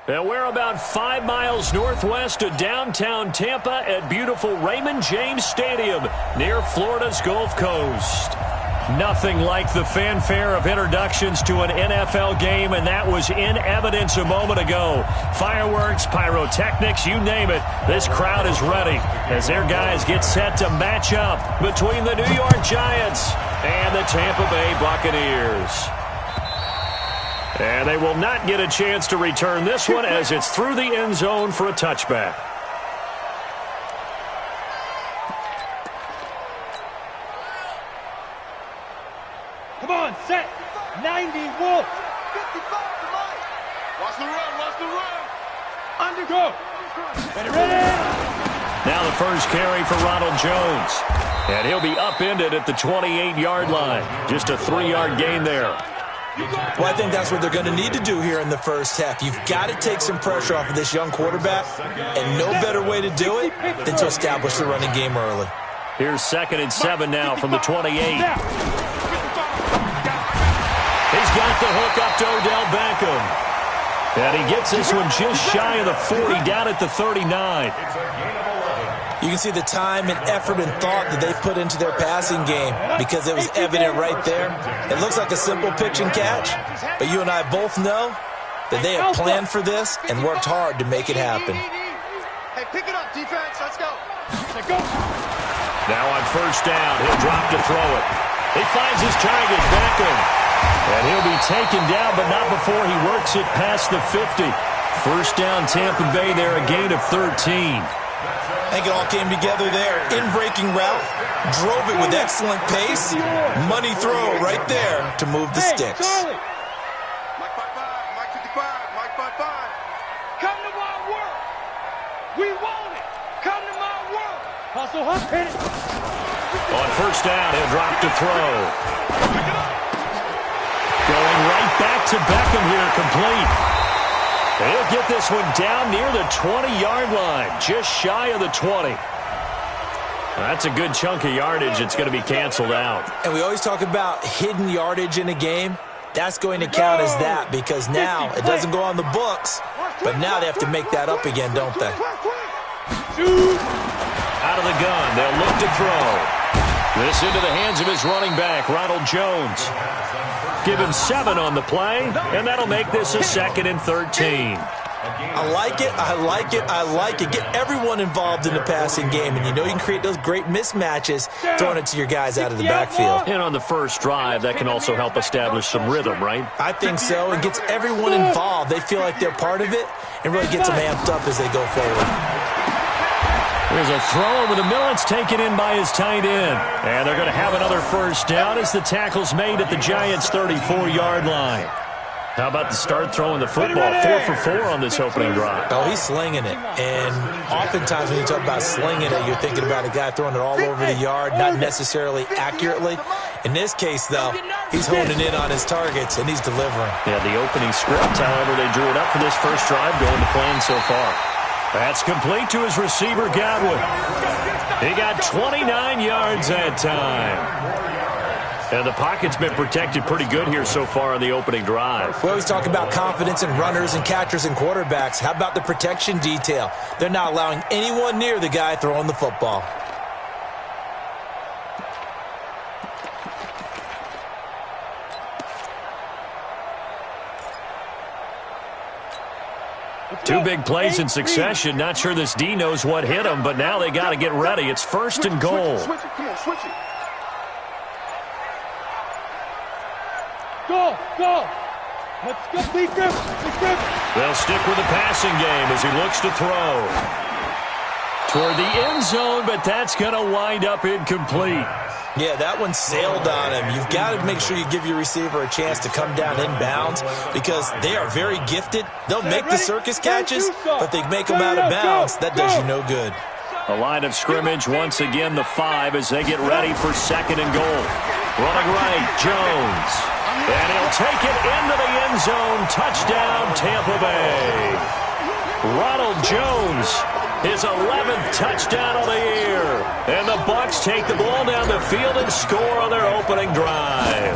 And we're about 5 miles northwest of downtown Tampa at beautiful Raymond James Stadium near Florida's Gulf Coast. Nothing like the fanfare of introductions to an NFL game, and that was in evidence a moment ago. Fireworks, pyrotechnics, you name it. This crowd is ready as their guys get set to match up between the New York Giants and the Tampa Bay Buccaneers. And they will not get a chance to return this one as it's through the end zone for a touchback. Come on, set. 90, Wolf. 55 to Mike. Watch the run, watch the run. Under, go. Ready. Now the first carry for Ronald Jones. And he'll be upended at the 28-yard line. Just a 3-yard gain there. Well, I think that's what they're going to need to do here in the first half. You've got to take some pressure off of this young quarterback, and no better way to do it than to establish the running game early. Here's 2nd and 7 now from the 28. He's got the hook up to Odell Beckham. And he gets this one just shy of the 40, down at the 39. You can see the time and effort and thought that they put into their passing game because it was evident right there. It looks like a simple pitch and catch, but you and I both know that they have planned for this and worked hard to make it happen. Hey, pick it up, defense. Let's go. Now on first down, he'll drop to throw it. He finds his target, Beckham. And he'll be taken down, but not before he works it past the 50. First down, Tampa Bay there, a gain of 13. I think it all came together there. In-breaking route, drove it with excellent pace. Money throw right there to move the sticks. Mike 55, Mike 55, Mike 55. Come to my work. We want it. Come to my work. Hustle, hit it. On first down, he'll drop to throw. Going right back to Beckham here, complete. He'll get this one down near the 20-yard line, just shy of the 20. That's a good chunk of yardage. It's going to be canceled out. And we always talk about hidden yardage in a game. That's going to count as that because now it doesn't go on the books, but now they have to make that up again, don't they? Out of the gun, they'll look to throw. This into the hands of his running back, Ronald Jones. Give him 7 on the play, and that'll make this a 2nd and 13. I like it, I like it, I like it. Get everyone involved in the passing game, and you know you can create those great mismatches throwing it to your guys out of the backfield. And on the first drive, that can also help establish some rhythm, right? I think so. It gets everyone involved. They feel like they're part of it and really gets them amped up as they go forward. There's a throw over the middle. It's taken in by his tight end. And they're going to have another first down as the tackle's made at the Giants' 34-yard line. How about the start throwing the football? 4 for 4 on this opening drive. Oh, he's slinging it. And oftentimes when you talk about slinging it, you're thinking about a guy throwing it all over the yard, not necessarily accurately. In this case, though, he's honing in on his targets, and he's delivering. Yeah, the opening script, however, they drew it up for this first drive, going to plan so far. That's complete to his receiver, Godwin. He got 29 yards that time. And the pocket's been protected pretty good here so far on the opening drive. We always talk about confidence in runners and catchers and quarterbacks. How about the protection detail? They're not allowing anyone near the guy throwing the football. Two big plays in succession. Not sure this D knows what hit him, but now they got to get ready. It's 1st and goal. Switch it, come on, switch it. Go, go. Let's go, Big Griff. They'll stick with the passing game as he looks to throw. Toward the end zone, but that's going to wind up incomplete. Yeah, that one sailed on him. You've got to make sure you give your receiver a chance to come down inbounds because they are very gifted. They'll make the circus catches, but they make them out of bounds. That does you no good. A line of scrimmage, once again the 5 as they get ready for 2nd and goal. Running right, Jones. And he'll take it into the end zone. Touchdown, Tampa Bay. Ronald Jones, his 11th touchdown of the year. And the Bucs take the ball down the field and score on their opening drive.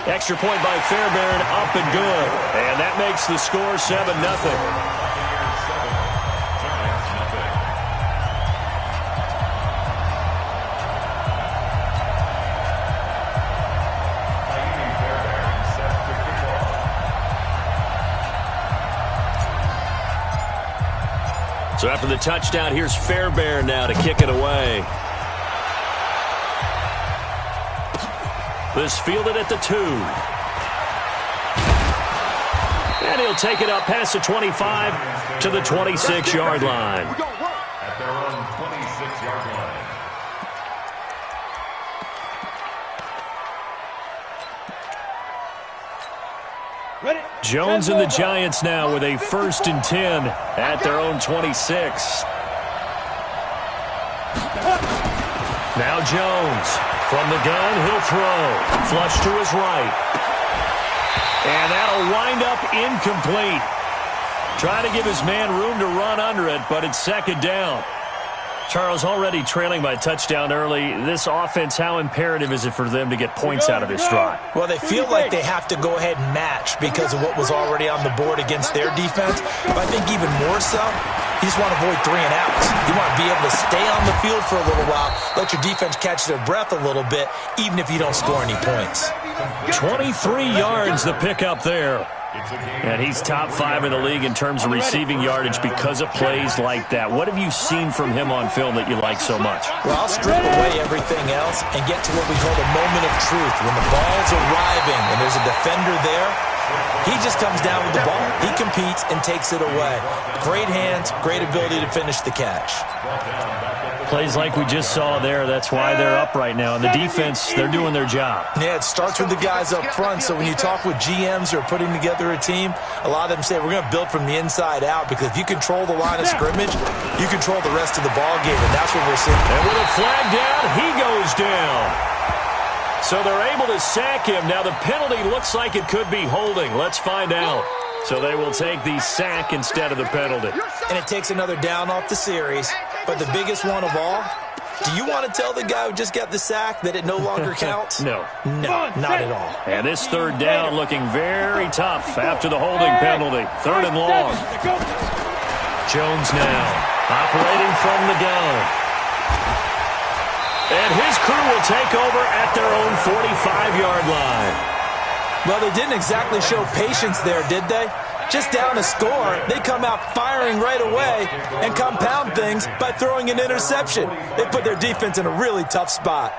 Extra point by Fairbairn, up and good. And that makes the score 7-0. So after the touchdown, here's Fairbairn now to kick it away. This fielded at the 2. And he'll take it up past the 25 to the 26-yard line. At their own 26-yard line. Jones and the Giants now with a 1st and 10 at their own 26. Now Jones from the gun, he'll throw. Flush to his right. And that'll wind up incomplete. Trying to give his man room to run under it, but it's 2nd down. Charles, already trailing by touchdown early. This offense, how imperative is it for them to get points out of this drive? Well, they feel like they have to go ahead and match because of what was already on the board against their defense. But I think even more so, you just want to avoid 3 and outs. You want to be able to stay on the field for a little while, let your defense catch their breath a little bit, even if you don't score any points. 23 yards the pickup there. And he's top 5 in the league in terms of receiving yardage because of plays like that. What have you seen from him on film that you like so much? Well, I'll strip away everything else and get to what we call the moment of truth. When the ball's arriving and there's a defender there, he just comes down with the ball. He competes and takes it away. Great hands, great ability to finish the catch. Plays like we just saw there, that's why they're up right now. And the defense, they're doing their job. Yeah, it starts with the guys up front. So when you talk with GMs who are putting together a team, a lot of them say we're going to build from the inside out because if you control the line of scrimmage, you control the rest of the ball game, and that's what we're seeing. And with a flag down, he goes down. So they're able to sack him. Now the penalty looks like it could be holding. Let's find out. So they will take the sack instead of the penalty. And it takes another down off the series. But the biggest one of all, do you want to tell the guy who just got the sack that it no longer counts? No. No, not at all. And this 3rd down looking very tough after the holding penalty. 3rd and long. Jones now operating from the gun. And his crew will take over at their own 45-yard line. Well, they didn't exactly show patience there, did they? Just down a score, they come out firing right away and compound things by throwing an interception. They put their defense in a really tough spot.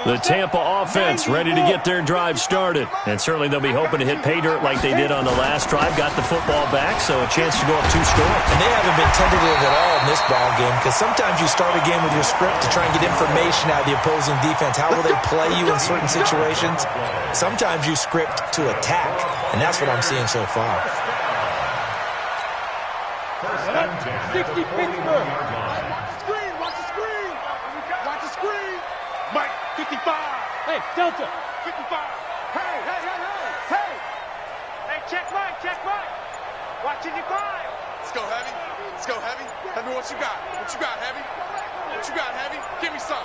The Tampa offense ready to get their drive started. And certainly they'll be hoping to hit pay dirt like they did on the last drive. Got the football back, so a chance to go up 2 scores. And they haven't been tentative at all in this ball game because sometimes you start a game with your script to try and get information out of the opposing defense. How will they play you in certain situations? Sometimes you script to attack, and that's what I'm seeing so far. 60 Pittsburgh. Watch the screen. Watch the screen. Mike, 55. Hey, Delta. 55. Hey. Hey, check Mike. Watching your fire. Let's go, Heavy. Tell me what you got. What you got, Heavy? Give me some.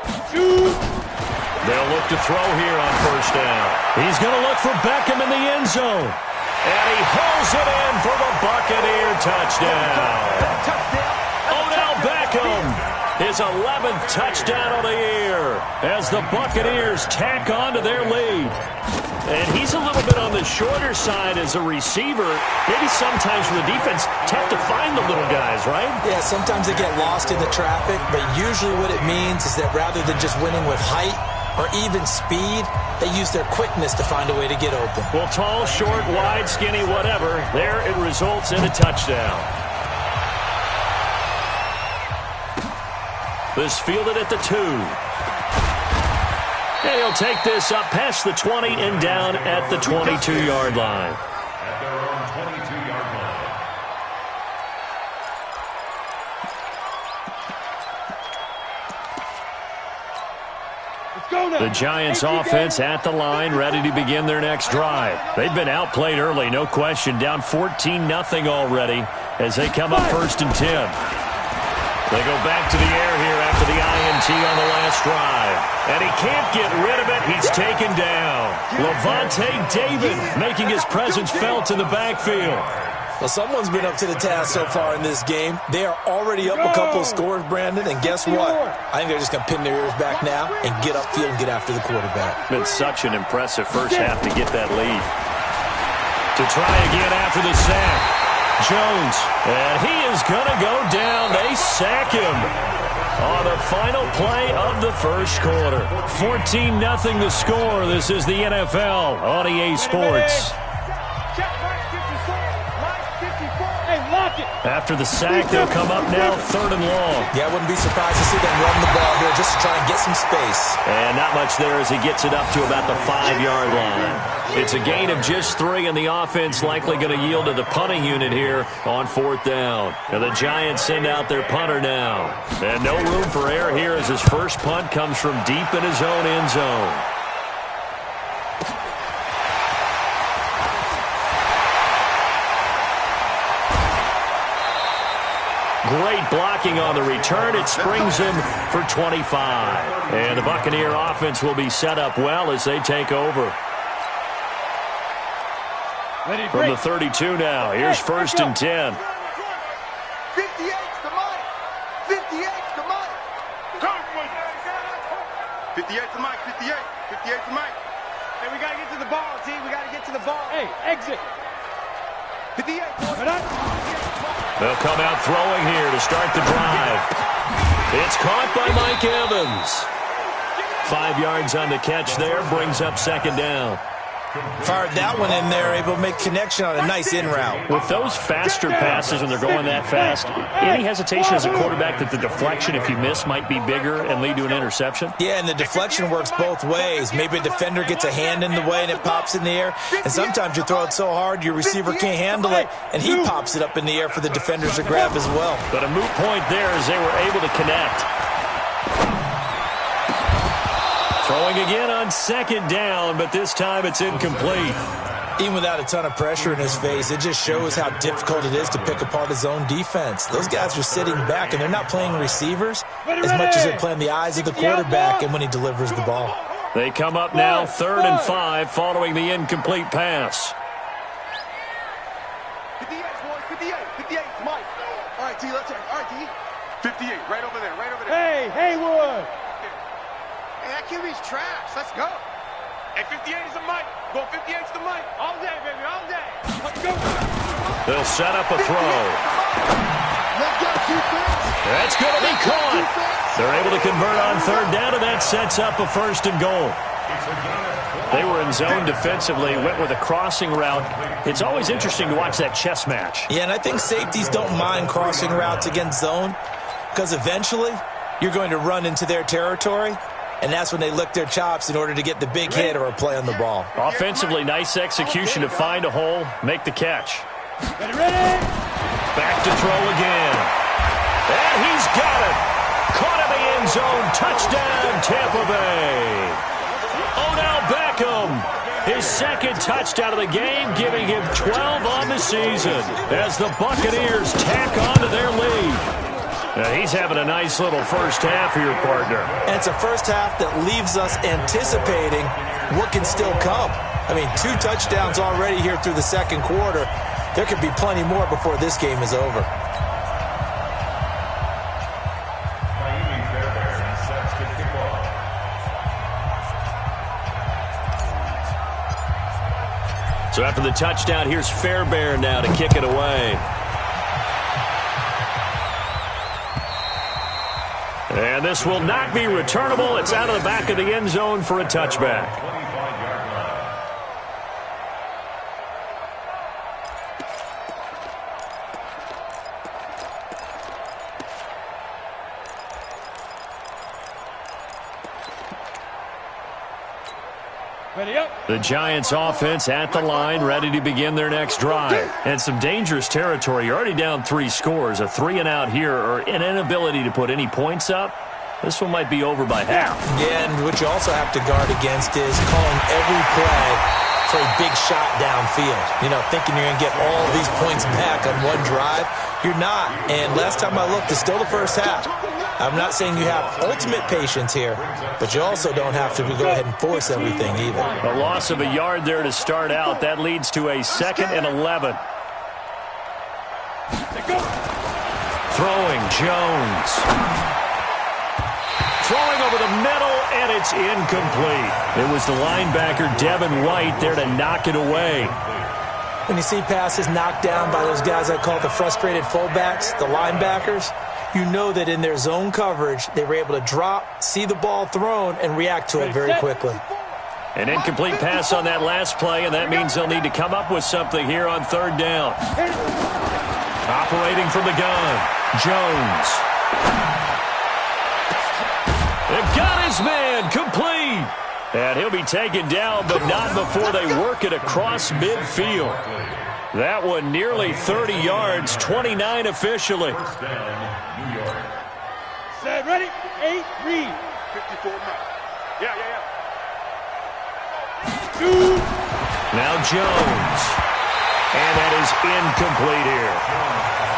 They'll look to throw here on 1st down. He's going to look for Beckham in the end zone. And he hauls it in for the Buccaneer touchdown. Odell Beckham, his 11th touchdown of the year as the Buccaneers tack on to their lead. And he's a little bit on the shorter side as a receiver. Maybe sometimes for the defense, tough to find the little guys, right? Yeah, sometimes they get lost in the traffic, but usually what it means is that rather than just winning with height or even speed, they use their quickness to find a way to get open. Well, tall, short, wide, skinny, whatever, there it results in a touchdown. This fielded at the 2. And he'll take this up past the 20 and down at the 22-yard line. At their own 22-yard line. The Giants offense at the line, ready to begin their next drive. They've been outplayed early, no question. Down 14-0 already as they come up 1st and 10. They go back to the air here after the INT on the last drive. And he can't get rid of it. He's taken down. Levante David making his presence felt in the backfield. Well, someone's been up to the task so far in this game. They are already up a couple of scores, Brandon, and guess what? I think they're just going to pin their ears back now and get upfield and get after the quarterback. Been such an impressive first half to get that lead. To try again after the sack. Jones, and he is going to go down. They sack him on the final play of the first quarter. 14-0 the score. This is the NFL on EA Sports. After the sack, they'll come up now 3rd and long. Yeah, I wouldn't be surprised to see them run the ball here just to try and get some space. And not much there as he gets it up to about the 5-yard line. It's a gain of just 3, and the offense likely going to yield to the punting unit here on 4th down. And the Giants send out their punter now. And no room for error here as his first punt comes from deep in his own end zone. Great blocking on the return. It springs him for 25. And the Buccaneer offense will be set up well as they take over. From the 32 now. Here's 1st and 10. 58's the Mike. 58's the Mike. 58's the Mike. 58's the Mike. Hey, we got to get to the ball, T. We got to get to the ball. Hey, exit. 58. They'll come out throwing here to start the drive. It's caught by Mike Evans. 5 yards on the catch there, brings up 2nd down. Fired that one in there, able to make connection on a nice in route. With those faster passes when they're going that fast, any hesitation as a quarterback that the deflection, if you miss, might be bigger and lead to an interception? Yeah, and the deflection works both ways. Maybe a defender gets a hand in the way and it pops in the air, and sometimes you throw it so hard your receiver can't handle it, and he pops it up in the air for the defenders to grab as well. But a moot point there as they were able to connect. Throwing again on 2nd down, but this time it's incomplete. Even without a ton of pressure in his face, it just shows how difficult it is to pick apart his own defense. Those guys are sitting back, and they're not playing receivers as much as they're playing the eyes of the quarterback and when he delivers the ball. They come up now 3rd and 5 following the incomplete pass. 58, boys. 58, Mike. All right, T, let's check. All right, T. 58, right over there. Hey, Haywood. Hey, that QB's trash. Let's go. Hey, 58 is the Mike. Go 58's the Mike. All day, baby, all day. Let's go. They'll set up a throw. That's going to be caught. They're able to convert on 3rd down, and that sets up a 1st and goal. They were in zone defensively, went with a crossing route. It's always interesting to watch that chess match. Yeah, and I think safeties don't mind crossing routes against zone because eventually you're going to run into their territory, and that's when they lick their chops in order to get the big hit or a play on the ball. Offensively, nice execution to find a hole, make the catch. Ready? Back to throw again. And he's got it. Caught in the end zone. Touchdown, Tampa Bay. Odell Beckham. His 2nd touchdown of the game, giving him 12 on the season as the Buccaneers tack on to their lead. Now he's having a nice little first half here, partner. And it's a first half that leaves us anticipating what can still come. I mean, 2 touchdowns already here through the 2nd quarter. There could be plenty more before this game is over. So after the touchdown, here's Fairbairn now to kick it away. And this will not be returnable. It's out of the back of the end zone for a touchback. The Giants offense at the line, ready to begin their next drive. And some dangerous territory. You're already down 3 scores. A 3-and-out here or an inability to put any points up. This one might be over by half. Yeah, and what you also have to guard against is calling every play for a big shot downfield. You know, thinking you're going to get all these points back on one drive. You're not. And last time I looked, it's still the first half. I'm not saying you have ultimate patience here, but you also don't have to go ahead and force everything either. A loss of a yard there to start out. That leads to a 2nd and 11. Throwing, Jones. Throwing over the middle, and it's incomplete. It was the linebacker, Devin White, there to knock it away. When you see passes knocked down by those guys I call the frustrated fullbacks, the linebackers, you know that in their zone coverage, they were able to drop, see the ball thrown, and react to it very quickly. An incomplete pass on that last play, and that means they'll need to come up with something here on 3rd down. Operating from the gun, Jones. They've got his man, complete. And he'll be taken down, but not before they work it across midfield. That one nearly 30 yards, 29 officially. Set, ready, 8, read. 54 now. Yeah. Now Jones. And that is incomplete here.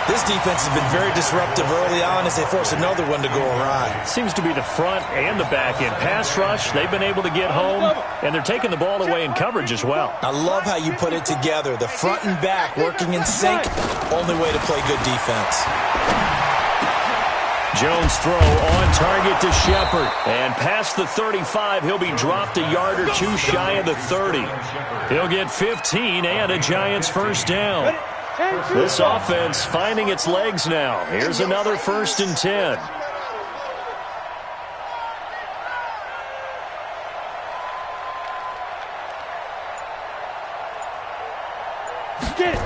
This defense has been very disruptive early on as they force another one to go awry. Seems to be the front and the back end. Pass rush, they've been able to get home, and they're taking the ball away in coverage as well. I love how you put it together. The front and back working in sync, only way to play good defense. Jones throw on target to Shepard. And past the 35, he'll be dropped a yard or two shy of the 30. He'll get 15 and a Giants first down. This offense finding its legs now. Here's another 1st and 10. Get it.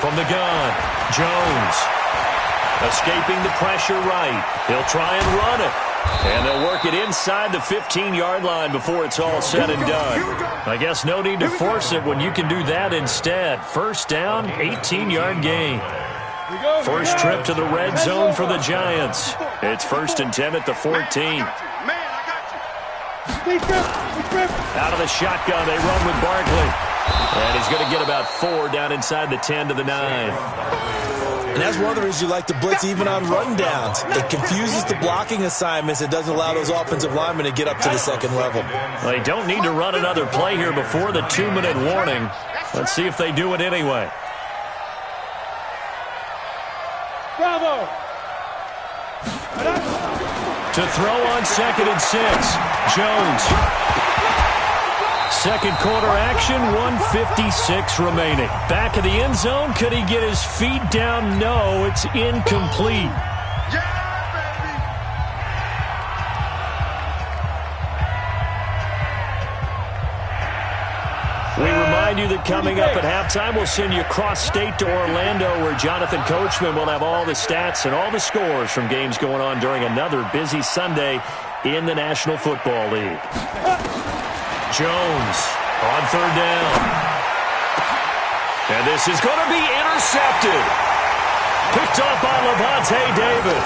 From the gun, Jones. Escaping the pressure right. He'll try and run it. And they'll work it inside the 15-yard line before it's all said and done. I guess no need to force it when you can do that instead. First down, 18-yard gain. First trip to the red zone for the Giants. It's 1st and 10 at the 14. Out of the shotgun, they run with Barkley. And he's going to get about 4 down inside the 10 to the 9. And that's one of the reasons you like to blitz even on rundowns. It confuses the blocking assignments. It doesn't allow those offensive linemen to get up to the 2nd level. Well, they don't need to run another play here before the 2-minute warning. Let's see if they do it anyway. Bravo. To throw on 2nd and 6. Jones. Second quarter action, 1:56 remaining. Back of the end zone, could he get his feet down? No, it's incomplete. We remind you that coming up at halftime, we'll send you cross-state to Orlando, where Jonathan Coachman will have all the stats and all the scores from games going on during another busy Sunday in the National Football League. Jones on 3rd down. And this is going to be intercepted. Picked off by Levante David.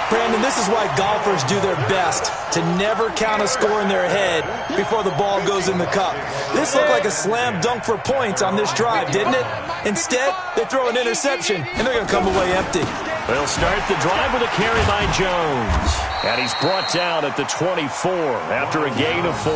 Brandon, this is why golfers do their best to never count a score in their head before the ball goes in the cup. This looked like a slam dunk for points on this drive, didn't it? Instead, they throw an interception, and they're going to come away empty. They'll start the drive with a carry by Jones. And he's brought down at the 24 after a gain of 4.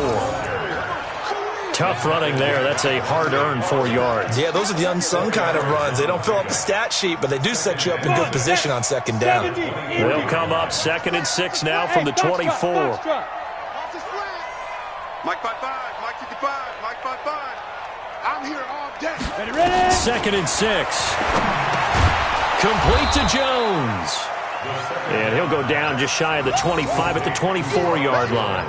Tough running there. That's a hard-earned 4 yards. Yeah, those are the unsung kind of runs. They don't fill up the stat sheet, but they do set you up in good position on 2nd down. They'll come up 2nd and 6 now from the 24. Mike 5-5, Mike 55, Mike 5-5. I'm here all day. 2nd and 6. Complete to Jones. And he'll go down just shy of the 25 at the 24-yard line.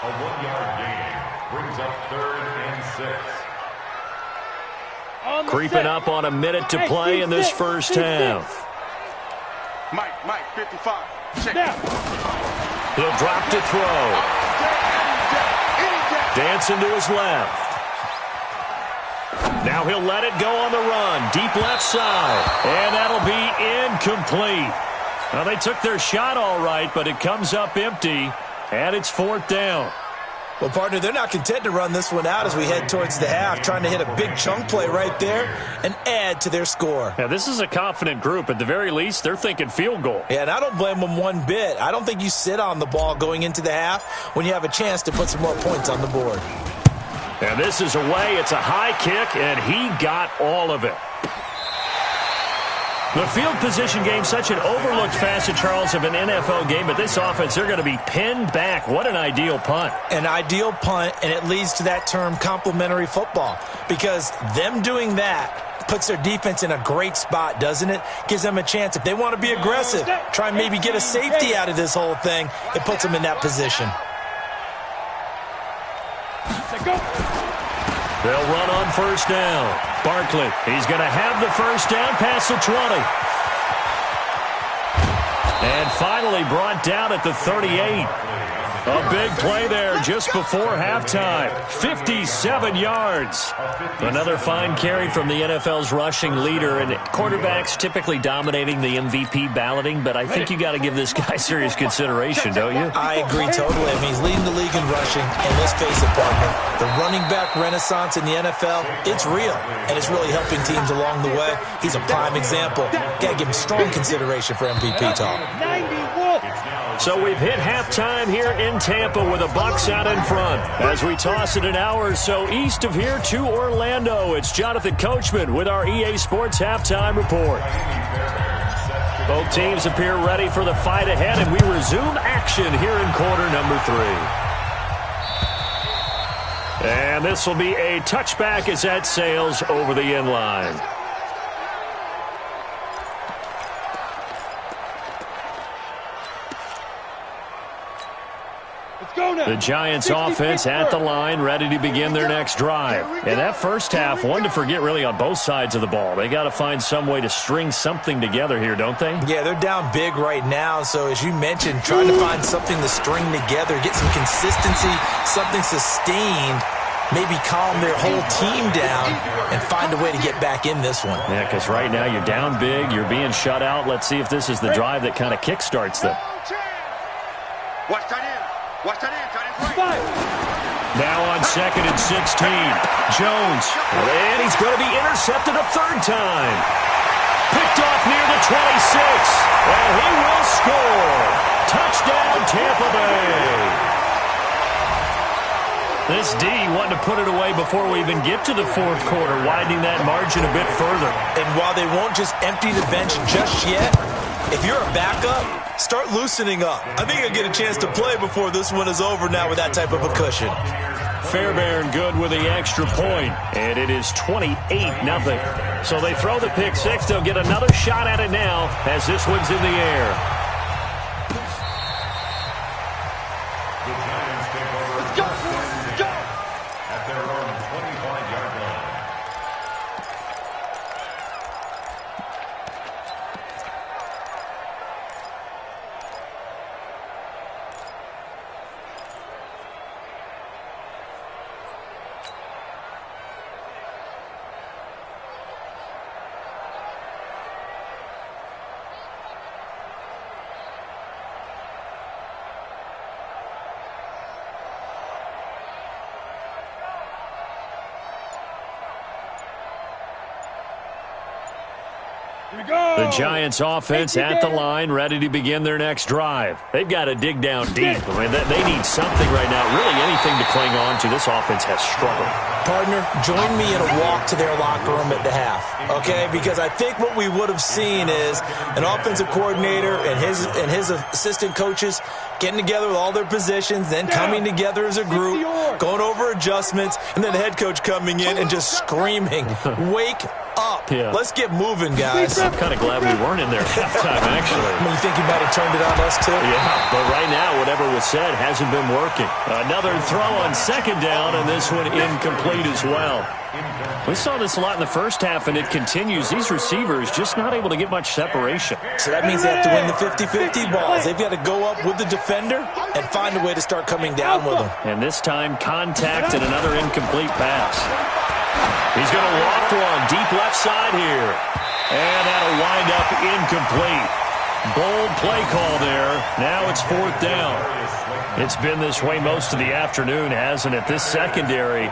A 1-yard gain brings up 3rd and 6. Creeping up on a minute to play in this first half. Mike 55. Check. He'll drop to throw. Dancing to his left. Now he'll let it go on the run. Deep left side. And that'll be incomplete. Well, they took their shot all right, but it comes up empty. And it's 4th down. Well, partner, they're not content to run this one out as we head towards the half, trying to hit a big chunk play right there and add to their score. Yeah, this is a confident group. At the very least, they're thinking field goal. Yeah, and I don't blame them one bit. I don't think you sit on the ball going into the half when you have a chance to put some more points on the board. And this is away. It's a high kick, and he got all of it. The field position game, such an overlooked facet, Charles, of an NFL game, but this offense, they're going to be pinned back. What an ideal punt. An ideal punt, and it leads to that term complementary football, because them doing that puts their defense in a great spot, doesn't it? Gives them a chance. If they want to be aggressive, try and maybe get a safety out of this whole thing, it puts them in that position. They'll run on first down. Barkley, he's going to have the first down past the 20. And finally brought down at the 38. A big play there just before halftime. 57 yards. Another fine carry from the NFL's rushing leader, and quarterbacks typically dominating the MVP balloting, but I think you got to give this guy serious consideration, don't you? I agree totally. I mean, he's leading the league in rushing, and let's face it, partner, the running back renaissance in the NFL, it's real, and it's really helping teams along the way. He's a prime example. Got to give him strong consideration for MVP talk. So we've hit halftime here in Tampa with the Bucs out in front. As we toss it an hour or so east of here to Orlando, it's Jonathan Coachman with our EA Sports Halftime Report. Both teams appear ready for the fight ahead, and we resume action here in quarter number 3. And this will be a touchback as that sails over the end line. The Giants offense at the line, ready to begin their next drive. And that first half, one to forget really on both sides of the ball. They got to find some way to string something together here, don't they? Yeah, they're down big right now. So as you mentioned, trying to find something to string together, get some consistency, something sustained, maybe calm their whole team down and find a way to get back in this one. Yeah, because right now you're down big, you're being shut out. Let's see if this is the drive that kind of kickstarts them. Watch that in. Watch that in. Right. Now on 2nd and 16. Jones. And he's going to be intercepted a third time. Picked off near the 26. And he will score. Touchdown, Tampa Bay. This D wanting to put it away before we even get to the fourth quarter, widening that margin a bit further. And while they won't just empty the bench just yet, if you're a backup, start loosening up. I think you'll get a chance to play before this one is over now with that type of a cushion. Fairbairn good with the extra point, and it is 28-0. So they throw the pick six. They'll get another shot at it now as this one's in the air. The Giants take over at their own 25-yard line. The Giants offense at the line, ready to begin their next drive. They've got to dig down deep. I mean, they need something right now, really anything to cling on to. This offense has struggled. Partner, join me in a walk to their locker room at the half, okay? Because I think what we would have seen is an offensive coordinator and his assistant coaches getting together with all their positions, then coming together as a group, going over adjustments, and then the head coach coming in and just screaming, wake up. Yeah. Let's get moving, guys. I'm kind of glad we weren't in there at halftime, actually. You think he might have turned it on us, too? Yeah, but right now, whatever was said hasn't been working. Another throw on second down, and this one incomplete as well. We saw this a lot in the first half, and it continues. These receivers just not able to get much separation. So that means they have to win the 50-50 balls. They've got to go up with the defender and find a way to start coming down with them. And this time, contact and another incomplete pass. He's going to loft one deep left side here. And that'll wind up incomplete. Bold play call there. Now it's 4th down. It's been this way most of the afternoon, hasn't it? This secondary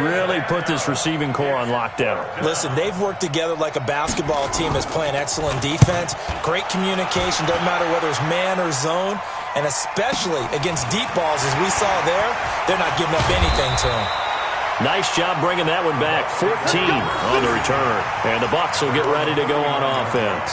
really put this receiving core on lockdown. Listen, they've worked together like a basketball team that's playing excellent defense. Great communication, doesn't matter whether it's man or zone. And especially against deep balls, as we saw there, they're not giving up anything to them. Nice job bringing that one back. 14 on the return. And the Bucs will get ready to go on offense.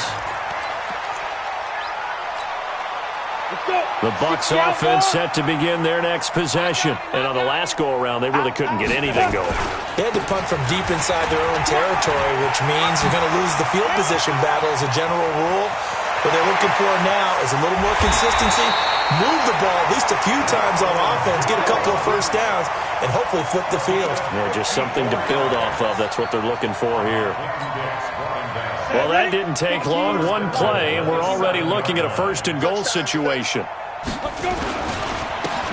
The Bucs offense set to begin their next possession. And on the last go-around, they really couldn't get anything going. They had to punt from deep inside their own territory, which means you're going to lose the field position battle as a general rule. What they're looking for now is a little more consistency, move the ball at least a few times on offense, get a couple of first downs, and hopefully flip the field. Yeah, just something to build off of. That's what they're looking for here. Well, that didn't take long. One play, and we're already looking at a 1st and goal situation.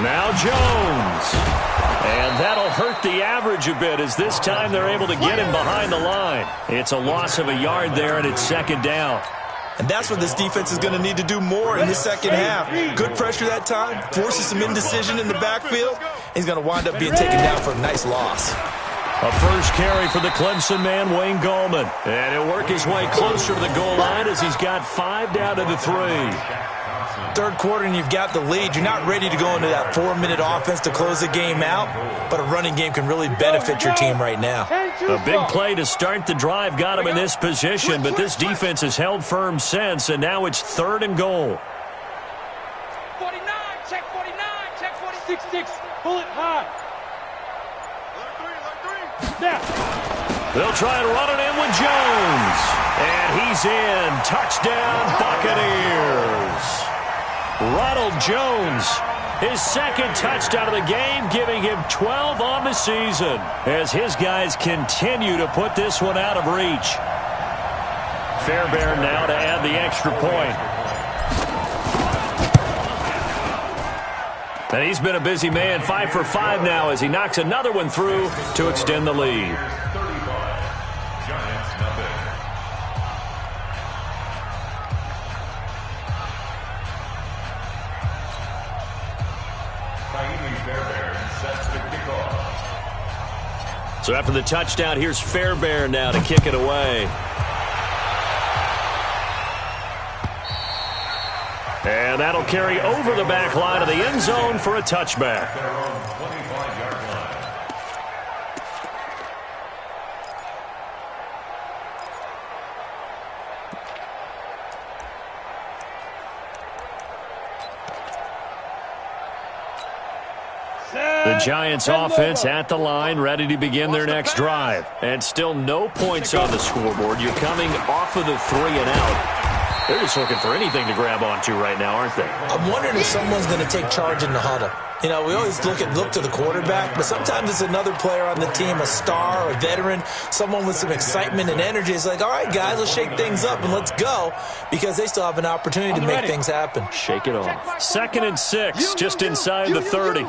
Now Jones. And that'll hurt the average a bit as this time they're able to get him behind the line. It's a loss of a yard there, and it's 2nd down. And that's what this defense is going to need to do more in the second half. Good pressure that time, forces some indecision in the backfield. He's going to wind up being taken down for a nice loss. A first carry for the Clemson man, Wayne Gallman. And he'll work his way closer to the goal line as he's got 5 down to the 3. 3rd quarter and you've got the lead. You're not ready to go into that 4-minute offense to close the game out, but a running game can really benefit your team right now. A big play to start the drive got him in this position, but this defense has held firm since, and now it's 3rd and goal. 49, check 49, check 46, 6, pull it high. Now. They'll try and run it in with Jones. And he's in. Touchdown, Buccaneers. Ronald Jones, his 2nd touchdown of the game, giving him 12 on the season as his guys continue to put this one out of reach. Fairbairn now to add the extra point. And he's been a busy man, 5 for 5 now as he knocks another one through to extend the lead. So after the touchdown, here's Fairbairn now to kick it away. And that'll carry over the back line of the end zone for a touchback. The Giants offense at the line, ready to begin their next drive. And still no points on the scoreboard. You're coming off of the 3 and out. They're just looking for anything to grab onto right now, aren't they? I'm wondering if someone's going to take charge in the huddle. You know, we always look to the quarterback, but sometimes it's another player on the team, a star, a veteran, someone with some excitement and energy. It's like, all right, guys, let's shake things up and let's go, because they still have an opportunity to make things happen. Shake it off. 2nd and 6, just inside the 30.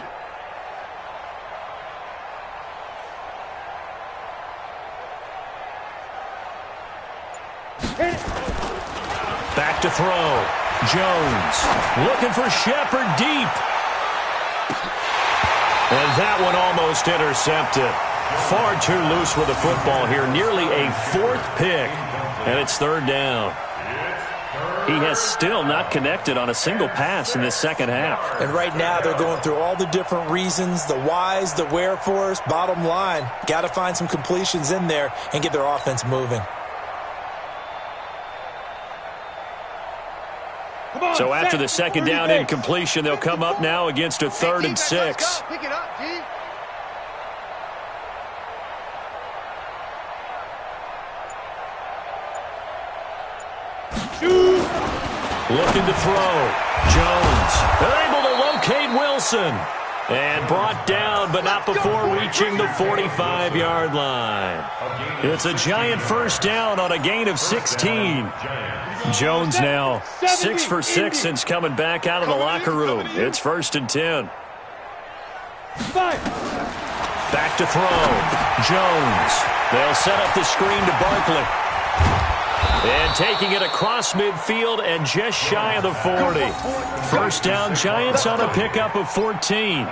Back to throw. Jones looking for Shepard deep. And that one almost intercepted. Far too loose with the football here. Nearly a 4th pick. And it's 3rd down. He has still not connected on a single pass in this second half. And right now they're going through all the different reasons, the whys, the wherefores. Bottom line, got to find some completions in there and get their offense moving. So after the second down incompletion, they'll come up now against a 3rd and 6. Pick it up, G. Looking to throw. Jones. They're able to locate Wilson. And brought down, but not before reaching the 45-yard line. It's a Giant first down on a gain of 16. Jones now 6 for 6 since coming back out of the locker room. It's 1st and 10. Back to throw. Jones. They'll set up the screen to Barkley. And taking it across midfield and just shy of the 40. First down, Giants on a pickup of 14.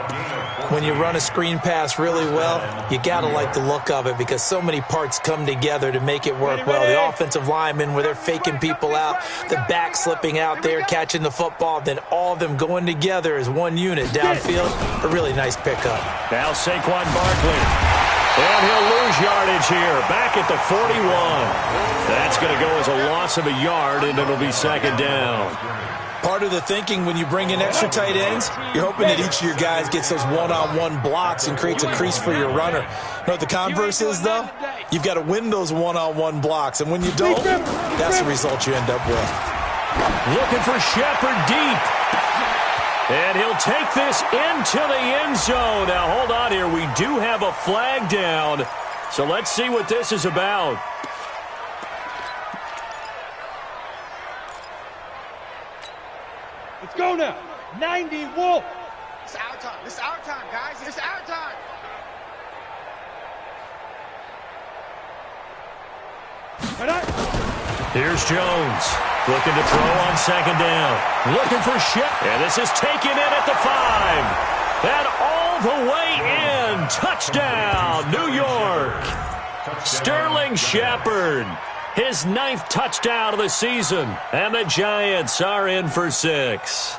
When you run a screen pass really well, you got to like the look of it because so many parts come together to make it work well. The offensive linemen where they're faking people out, the back slipping out there, catching the football, then all of them going together as one unit downfield. A really nice pickup. Now Saquon Barkley. And he'll lose yardage here, back at the 41. That's going to go as a loss of a yard, and it'll be second down. Part of the thinking when you bring in extra tight ends, you're hoping that each of your guys gets those one-on-one blocks and creates a crease for your runner. You know what the converse is, though? You've got to win those one-on-one blocks, and when you don't, that's the result you end up with. Looking for Shepard deep. And he'll take this into the end zone. Now, hold on here. We do have a flag down. So let's see what this is about. Let's go now. 90 Wolf. It's our time. It's our time, guys. It's our time. Here's Jones. Looking to throw on second down. Looking for Shep. And this is taken in at the 5. And all the way in. Touchdown, New York. Sterling Shepard. His 9th touchdown of the season. And the Giants are in for 6.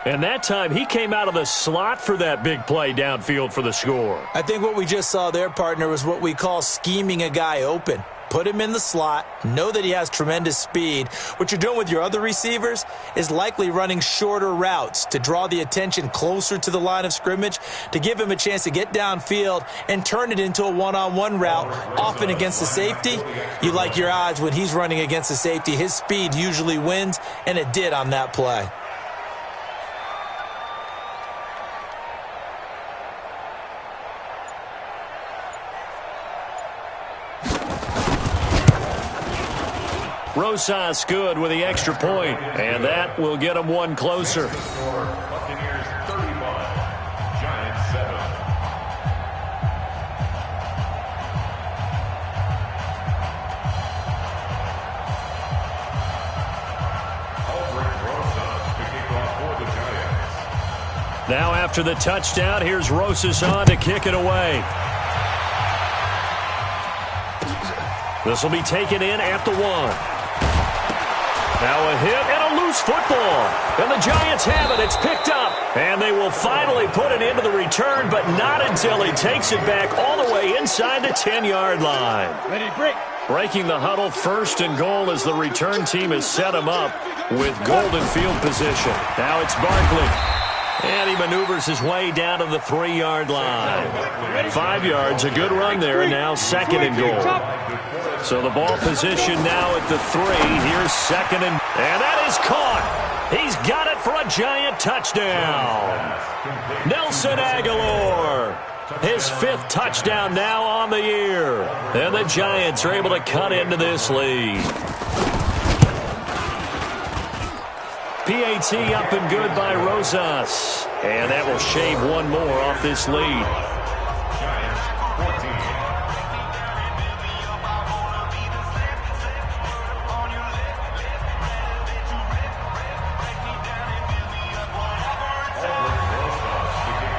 And that time, he came out of the slot for that big play downfield for the score. I think what we just saw there, partner, was what we call scheming a guy open. Put him in the slot, know that he has tremendous speed. What you're doing with your other receivers is likely running shorter routes to draw the attention closer to the line of scrimmage, to give him a chance to get downfield and turn it into a one-on-one route, often against the safety. You like your odds when he's running against the safety. His speed usually wins, and it did on that play. Rosas good with the extra point, and that will get him one closer. Buccaneers 31, Giants 7. Albert Rosas to kick off for the Giants. Now after the touchdown, here's Rosas on to kick it away. This will be taken in at the 1. Now a hit and a loose football. And the Giants have it. It's picked up. And they will finally put it into the return, but not until he takes it back all the way inside the 10-yard line. Ready, break. Breaking the huddle, 1st and goal as the return team has set him up with golden field position. Now it's Barkley. And he maneuvers his way down to the 3-yard line. 5 yards, a good run there, and now 2nd and goal. So the ball position now at the 3. Here's 2nd and that is caught. He's got it for a Giant touchdown. Nelson Aguilar. His 5th touchdown now on the year. And the Giants are able to cut into this lead. PAT up and good by Rosas. And that will shave one more off this lead.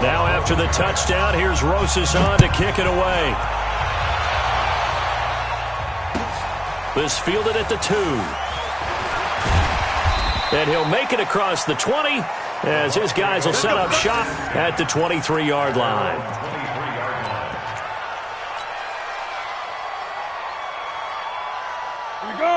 Now after the touchdown, here's Rosas on to kick it away. This fielded at the 2. And he'll make it across the 20 as his guys will set up shop at the 23-yard line.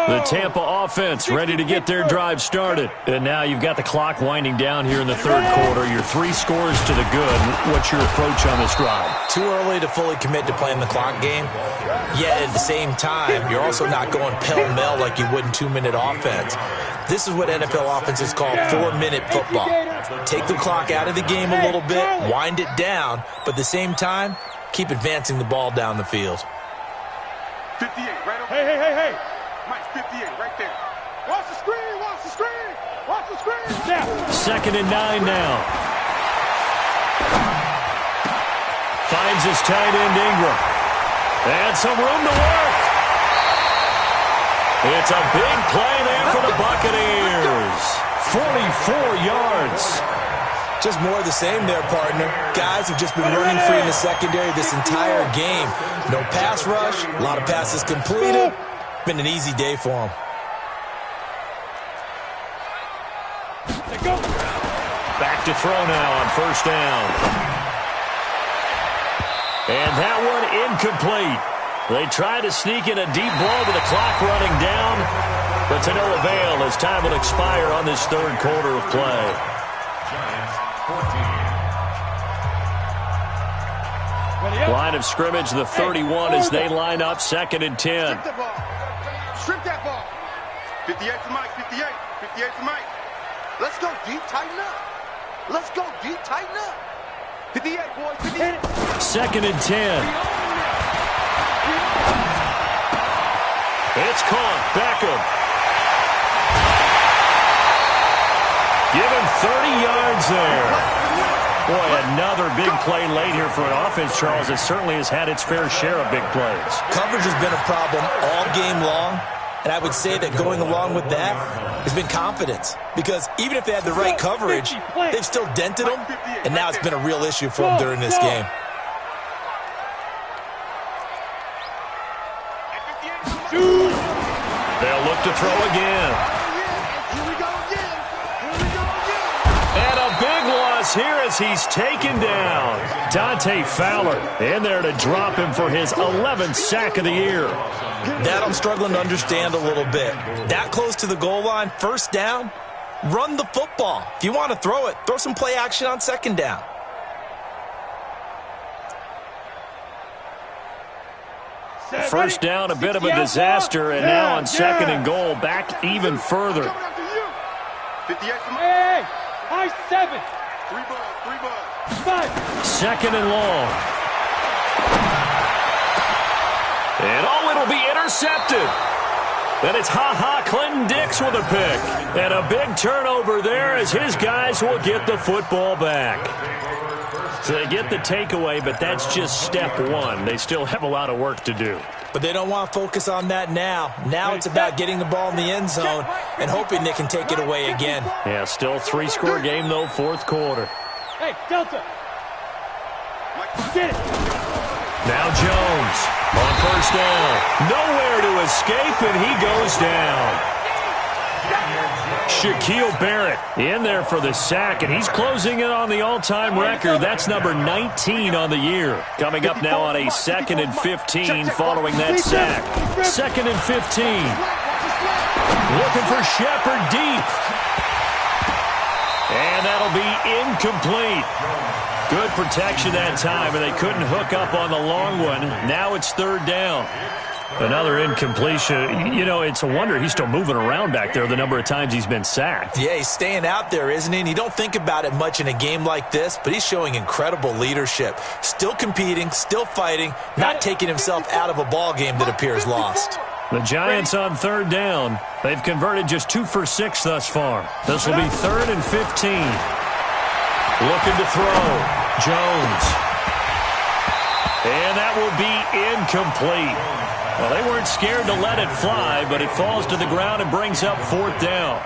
The Tampa offense ready to get their drive started. And now you've got the clock winding down here in the 3rd quarter. Your 3 scores to the good. What's your approach on this drive? Too early to fully commit to playing the clock game. Yet at the same time, you're also not going pell-mell like you would in 2-minute offense. This is what NFL offenses call 4-minute football. Take the clock out of the game a little bit, wind it down, but at the same time, keep advancing the ball down the field. 58, right over. Hey. Mike, 58, right there. Watch the screen, watch the screen, watch the screen. Now. 2nd and 9 now. Finds his tight end Ingram. And some room to work. It's a big play there for the Buccaneers. 44 yards. Just more of the same there, partner. Guys have just been running free in the secondary this entire game. No pass rush, a lot of passes completed. Been an easy day for them. Back to throw now on first down. And that one incomplete. They try to sneak in a deep ball with the clock running down, but to no avail as time will expire on this third quarter of play. Giants 14. Line of scrimmage, the 31 as they line up, 2nd and 10. Strip that ball. Strip that ball. 58 for Mike, 58. 58 for Mike. Let's go deep, tighten up. Let's go deep, tighten up. 58, boys, 58. 2nd and 10. It's caught. Beckham. Give him 30 yards there. Boy, another big play late here for an offense, Charles. It certainly has had its fair share of big plays. Coverage has been a problem all game long, and I would say that going along with that has been confidence. Because even if they had the right coverage, they've still dented them, and now it's been a real issue for them during this game. They'll look to throw again. Here we go again. Here we go again. And a big loss here as he's taken down. Dante Fowler in there to drop him for his 11th sack of the year. That I'm struggling to understand a little bit. That close to the goal line, first down, run the football. If you want to throw it, throw some play action on second down. First down, a bit of a disaster, and now on 2nd and goal, back even further. 58 for Mike. Hey, high 7. 3 balls. 5. 2nd and long. And it'll be intercepted. And it's Clinton Dix with a pick. And a big turnover there as his guys will get the football back. So they get the takeaway, but that's just step one. They still have a lot of work to do. But they don't want to focus on that now. Now it's about getting the ball in the end zone and hoping they can take it away again. Yeah, still 3-score game, though, 4th quarter. Hey, Delta. Get it. Now Jones on first down. Nowhere to escape, and he goes down. Shaquille Barrett in there for the sack, and he's closing in on the all-time record. That's number 19 on the year. Coming up now on a 2nd and 15 following that sack. 2nd and 15. Looking for Shepard deep. And that'll be incomplete. Good protection that time, and they couldn't hook up on the long one. Now it's 3rd down. Another incompletion. You know, it's a wonder he's still moving around back there the number of times he's been sacked. Yeah, he's staying out there, isn't he? And you don't think about it much in a game like this, but he's showing incredible leadership. Still competing, still fighting, not taking himself out of a ball game that appears lost. The Giants on 3rd down. They've converted just 2 for 6 thus far. This will be 3rd and 15. Looking to throw. Jones. And that will be incomplete. Well, they weren't scared to let it fly, but it falls to the ground and brings up 4th down.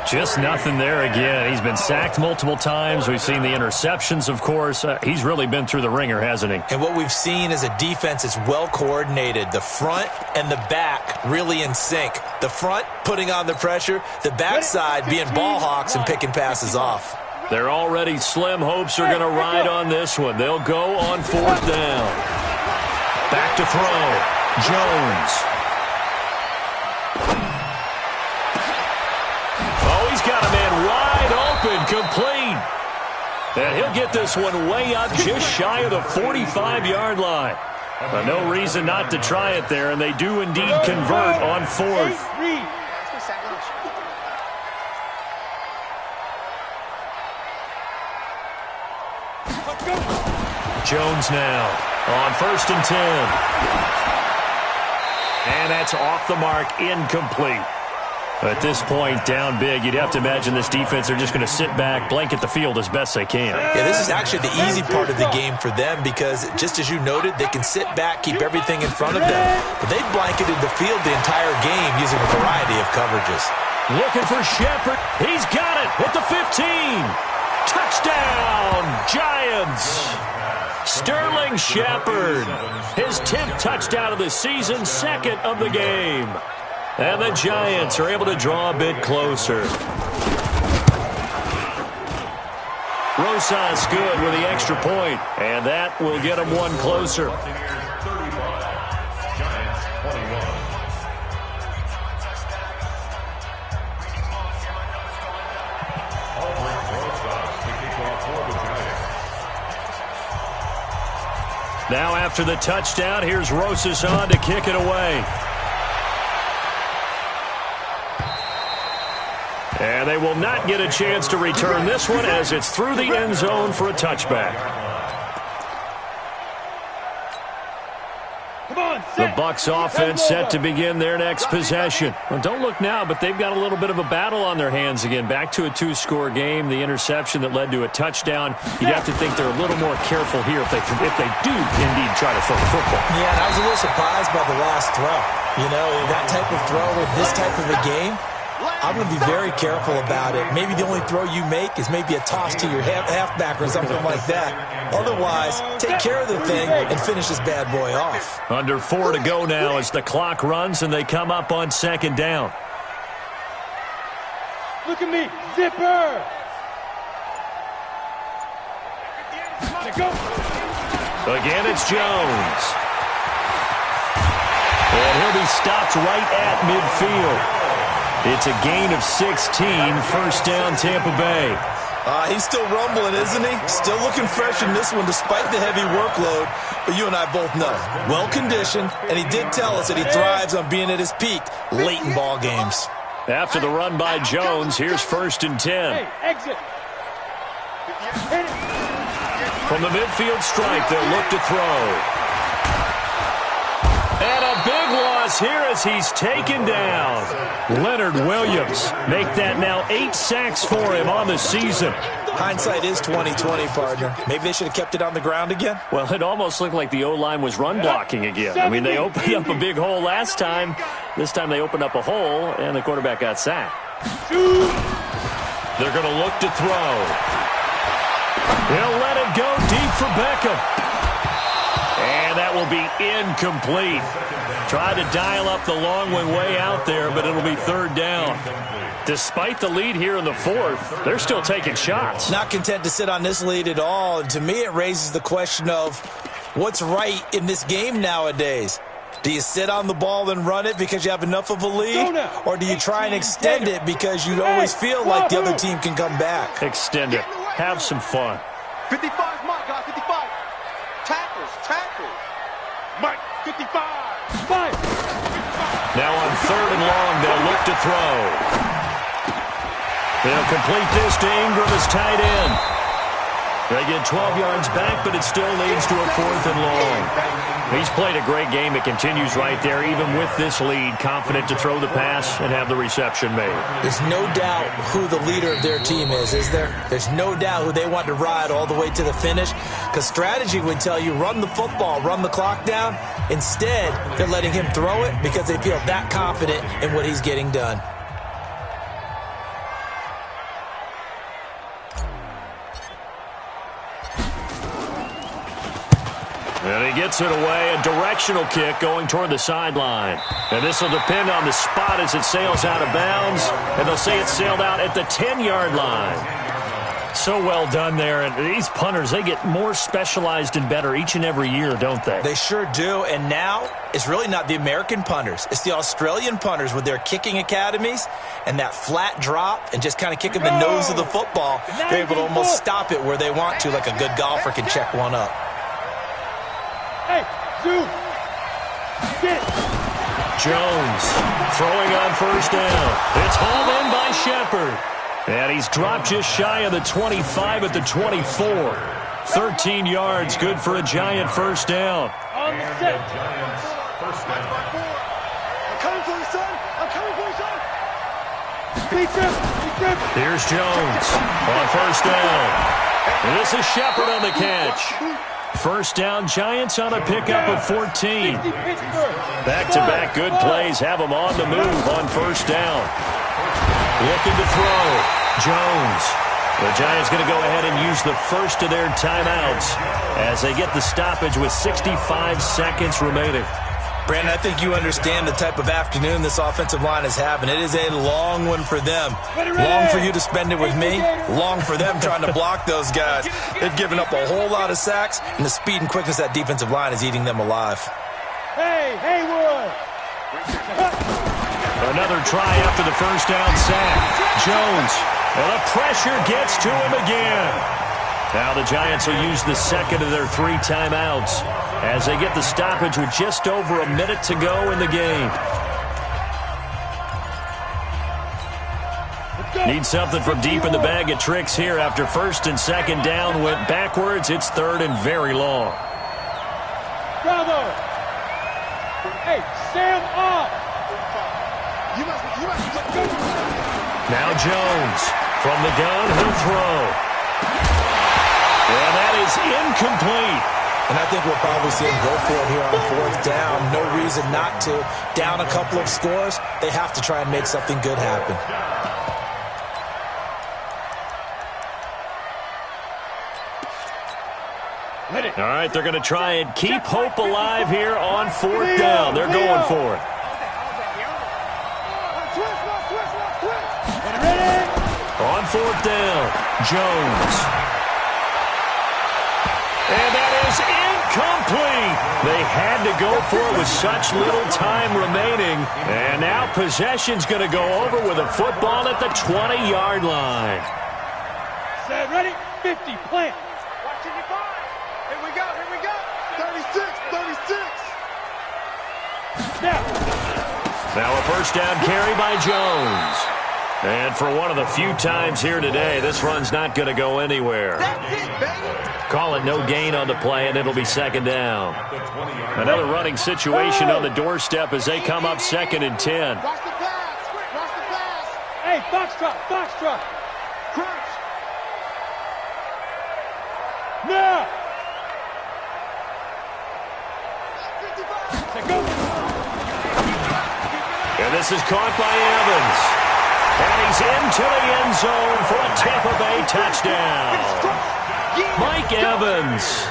Just nothing there again. He's been sacked multiple times. We've seen the interceptions, of course. He's really been through the ringer, hasn't he? And what we've seen is a defense that's well coordinated. The front and the back really in sync. The front putting on the pressure, the backside being ball hawks and picking passes off. They're already slim hopes are going to ride on this one. They'll go on 4th down. Back to throw. Jones. Oh, he's got a man wide open, complete. And he'll get this one way up just shy of the 45-yard line. But no reason not to try it there, and they do indeed convert on 4th. Jones now on 1st and 10. And that's off the mark, incomplete. At this point, down big, you'd have to imagine this defense are just going to sit back, blanket the field as best they can. Yeah, this is actually the easy part of the game for them because, just as you noted, they can sit back, keep everything in front of them. But they've blanketed the field the entire game using a variety of coverages. Looking for Shepard. He's got it at the 15. Touchdown, Giants. Sterling Shepard, his 10th touchdown of the season, second of the game. And the Giants are able to draw a bit closer. Rosas good with the extra point, and that will get them one closer. Now after the touchdown, here's Rosas on to kick it away. And they will not get a chance to return this one as it's through the end zone for a touchback. The Bucs offense set to begin their next possession. Well, don't look now, but they've got a little bit of a battle on their hands again. Back to a 2-score game. The interception that led to a touchdown. You'd have to think they're a little more careful here if they do indeed try to throw the football. Yeah, and I was a little surprised by the last throw. You know, that type of throw in this type of a game, I'm going to be very careful about it. Maybe the only throw you make is maybe a toss to your halfback or something like that. Otherwise, take care of the thing and finish this bad boy off. Under 4 to go now as the clock runs and they come up on second down. Look at me, zipper. Again, it's Jones. And he'll be stopped right at midfield. It's a gain of 16, first down Tampa Bay. He's still rumbling, isn't he? Still looking fresh in this one despite the heavy workload. But you and I both know, well-conditioned, and he did tell us that he thrives on being at his peak late in ball games. After the run by Jones, here's first and 10. Hey, exit. From the midfield stripe, they'll look to throw. And a big loss here as he's taken down. Leonard Williams make that now 8 sacks for him on the season. Hindsight is 20/20, partner. Maybe they should have kept it on the ground again. Well, it almost looked like the O-line was run blocking again. I mean, they opened up a big hole last time. This time they opened up a hole, and the quarterback got sacked. They're going to look to throw. He'll let it go deep for Beckham. And that will be incomplete. Tried to dial up the long one way out there, but it'll be third down. Despite the lead here in the fourth, they're still taking shots. Not content to sit on this lead at all. And to me, it raises the question of what's right in this game nowadays. Do you sit on the ball and run it because you have enough of a lead? Or do you try and extend it because you always feel like the other team can come back? Extend it. Have some fun. 55, Mike, guys, 55. Tackles. Mike, 55. Five. Now on third and long, they'll look to throw. They'll complete this to Ingram as tight end. They get 12 yards back, but it still leads to a fourth and long. He's played a great game. It continues right there, even with this lead, confident to throw the pass and have the reception made. There's no doubt who the leader of their team is there? There's no doubt who they want to ride all the way to the finish, because strategy would tell you run the football, run the clock down. Instead, they're letting him throw it because they feel that confident in what he's getting done. And he gets it away, a directional kick going toward the sideline. And this will depend on the spot as it sails out of bounds. And they'll say it sailed out at the 10-yard line. So well done there. And these punters, they get more specialized and better each and every year, don't they? They sure do. And now it's really not the American punters. It's the Australian punters with their kicking academies and that flat drop and just kind of kicking the nose of the football. They're able to almost stop it where they want to, like a good golfer can check one up. Hey, Zoo. Jones throwing on first down. It's hauled in by Shepard. And he's dropped just shy of the 25 at the 24. 13 yards, good for a Giant first down. On the set. I'm coming for you, son. I'm coming for you, son. Here's Jones on first down. And this is Shepard on the catch. First down, Giants on a pickup of 14. Back-to-back good plays have them on the move on first down. Looking to throw. Jones. The Giants going to go ahead and use the first of their timeouts as they get the stoppage with 65 seconds remaining. Brandon, I think you understand the type of afternoon this offensive line is having. It is a long one for them. Long for you to spend it with me. Long for them trying to block those guys. They've given up a whole lot of sacks, and the speed and quickness of that defensive line is eating them alive. Hey, Haywood! Another try after the first down sack. Jones, and the pressure gets to him again. Now the Giants will use the second of their 3 timeouts as they get the stoppage with just over a minute to go in the game. Need something from deep in the bag of tricks here after first and second down went backwards. It's third and very long. Bravo! Hey, Sam up! Now Jones from the gun, he'll throw. And that is incomplete. And I think we'll probably see him go for it here on fourth down. No reason not to. Down a couple of scores, they have to try and make something good happen. All right, they're going to try and keep hope alive here on fourth down. They're going for it. On fourth down, Jones. And that is incomplete. They had to go for it with such little time remaining. And now possession's going to go over with a football at the 20-yard line. Set, ready, 50, plant. Watch it, here we go, 36, 36. Snap. Now a first down carry by Jones. And for one of the few times here today, this run's not going to go anywhere. That's it, baby. Call it no gain on the play, and it'll be second down. Another running situation on the doorstep as they come up 2nd and 10. Watch the pass. Watch the pass. Hey, foxtrot. Crunch. Now. 55. Go. And this is caught by Evans. And he's into the end zone for a Tampa Bay touchdown. Mike Evans,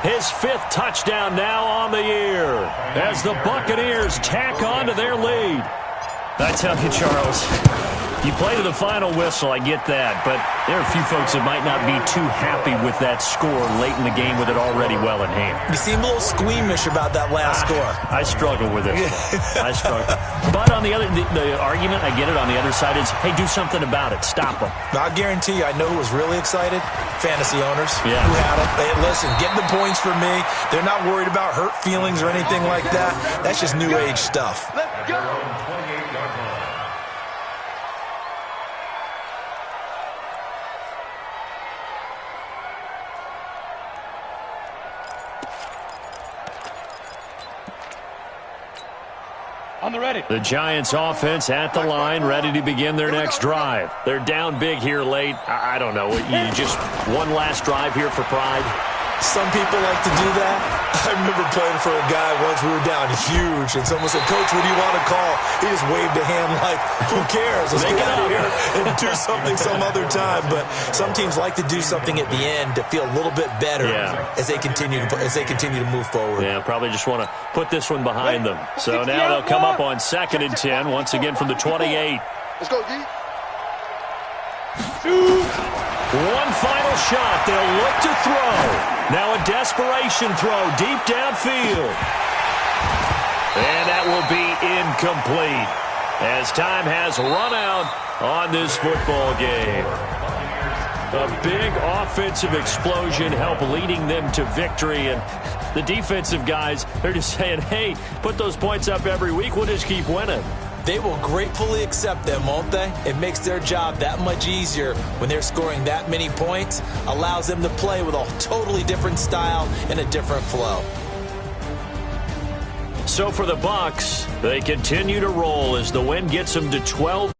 his 5th touchdown now on the year as the Buccaneers tack on to their lead. I tell you, Charles, you play to the final whistle, I get that, but there are a few folks that might not be too happy with that score late in the game with it already well in hand. You seem a little squeamish about that last score. I struggle with it. I struggle. But on the other, the argument, I get it, on the other side is, hey, do something about it. Stop them. I guarantee you, I know who was really excited. Fantasy owners who had them. Hey, listen, get the points for me. They're not worried about hurt feelings or anything like that. That's just new age stuff. Let's go. On the ready. The Giants offense at the line, ready to begin their next drive. They're down big here late. I don't know. You just one last drive here for pride. Some people like to do that. I remember playing for a guy once. We were down huge, and someone said, "Coach, what do you want to call?" He just waved a hand like, "Who cares? Let's get out of here and do something some other time." But some teams like to do something at the end to feel a little bit better as they continue to move forward. Yeah, probably just want to put this one behind them. So now they'll come up on 2nd and 10 once again from the 28. Let's go, D. One final shot. They'll look to throw. Now a desperation throw deep downfield. And that will be incomplete as time has run out on this football game. A big offensive explosion helped leading them to victory. And the defensive guys, they're just saying, hey, put those points up every week. We'll just keep winning. They will gratefully accept them, won't they? It makes their job that much easier when they're scoring that many points. Allows them to play with a totally different style and a different flow. So for the Bucs, they continue to roll as the win gets them to 12.